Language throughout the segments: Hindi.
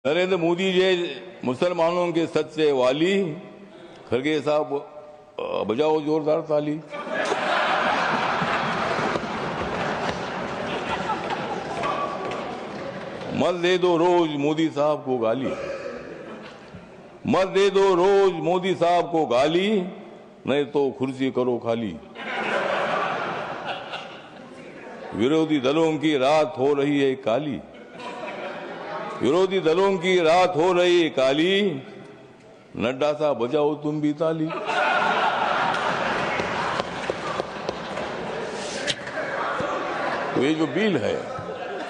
नरेंद्र मोदी जी मुसलमानों के सच्चे वाली, खड़गे साहब बजाओ जोरदार ताली। मत दे दो रोज मोदी साहब को गाली, मत दे दो रोज मोदी साहब को गाली, नहीं तो कुर्सी करो खाली। विरोधी दलों की रात हो रही है काली, विरोधी दलों की रात हो रही है काली, नड्डा सा बजाओ तुम भी ताली। तो ये जो बिल है,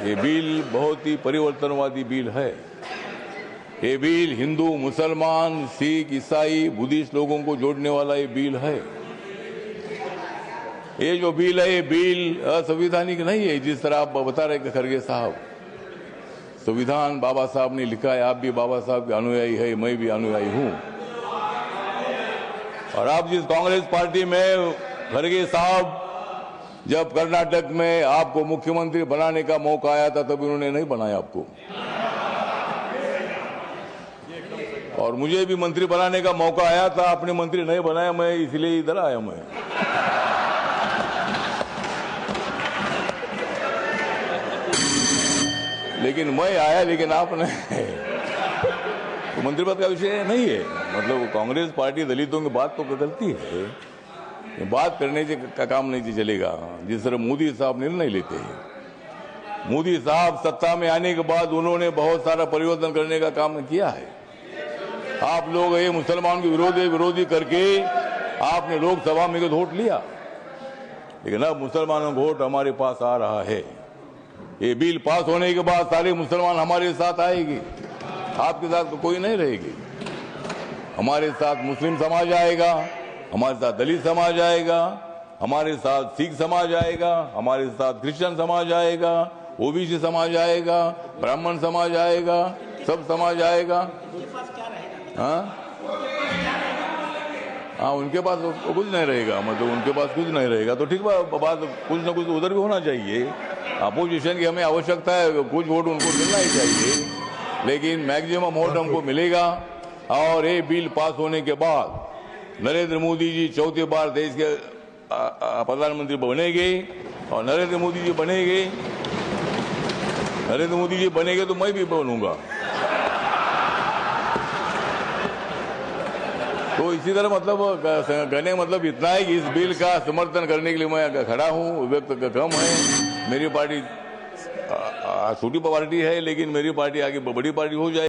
ये बिल बहुत ही परिवर्तनवादी बिल है। ये बिल हिंदू, मुसलमान, सिख, ईसाई, बुद्धिस्ट लोगों को जोड़ने वाला ये बिल है। ये जो बिल है, ये बिल असंवैधानिक नहीं है जिस तरह आप बता रहे खड़गे साहब। संविधान बाबा साहब ने लिखा है, आप भी बाबा साहब के अनुयायी है, मैं भी अनुयायी हूं। और आप जिस कांग्रेस पार्टी में खड़गे साहब, जब कर्नाटक में आपको मुख्यमंत्री बनाने का मौका आया था तब उन्होंने नहीं बनाया आपको, और मुझे भी मंत्री बनाने का मौका आया था, आपने मंत्री नहीं बनाया, मैं इसलिए इधर आया। मैं लेकिन मैं आया, लेकिन आपने तो मंत्री पद का विषय नहीं है। मतलब कांग्रेस पार्टी दलितों की बात तो करती है, बात करने का काम नहीं चलेगा जिस तरह मोदी साहब निर्णय लेते हैं। मोदी साहब सत्ता में आने के बाद उन्होंने बहुत सारा परिवर्तन करने का काम किया है। आप लोग ये मुसलमान के विरोधी करके आपने लोकसभा में वोट लिया, लेकिन अब मुसलमानों का वोट हमारे पास आ रहा है। ये बिल पास होने के बाद सारे मुसलमान हमारे साथ आएगी, आपके साथ तो कोई नहीं रहेगी। हमारे साथ मुस्लिम समाज आएगा, हमारे साथ दलित समाज आएगा, हमारे साथ सिख समाज आएगा, हमारे साथ क्रिश्चियन समाज आएगा, ओबीसी समाज आएगा, ब्राह्मण समाज आएगा, सब समाज आएगा। हाँ, उनके पास तो कुछ नहीं रहेगा, मतलब उनके पास कुछ नहीं रहेगा तो ठीक बात, कुछ ना कुछ उधर भी होना चाहिए। अपोजिशन की हमें आवश्यकता है, कुछ वोट उनको मिलना ही चाहिए, लेकिन मैक्सिमम वोट हमको मिलेगा। और ये बिल पास होने के बाद नरेंद्र मोदी जी चौथी बार देश के प्रधानमंत्री बनेंगे, और नरेंद्र मोदी जी बनेंगे तो मैं भी बनूंगा। तो इसी तरह मतलब कहने का मतलब इतना है कि इस बिल का समर्थन करने के लिए मैं खड़ा हूं। व्यक्त कम है, मेरी पार्टी छोटी पार्टी है, लेकिन मेरी पार्टी आगे बड़ी पार्टी हो जाए।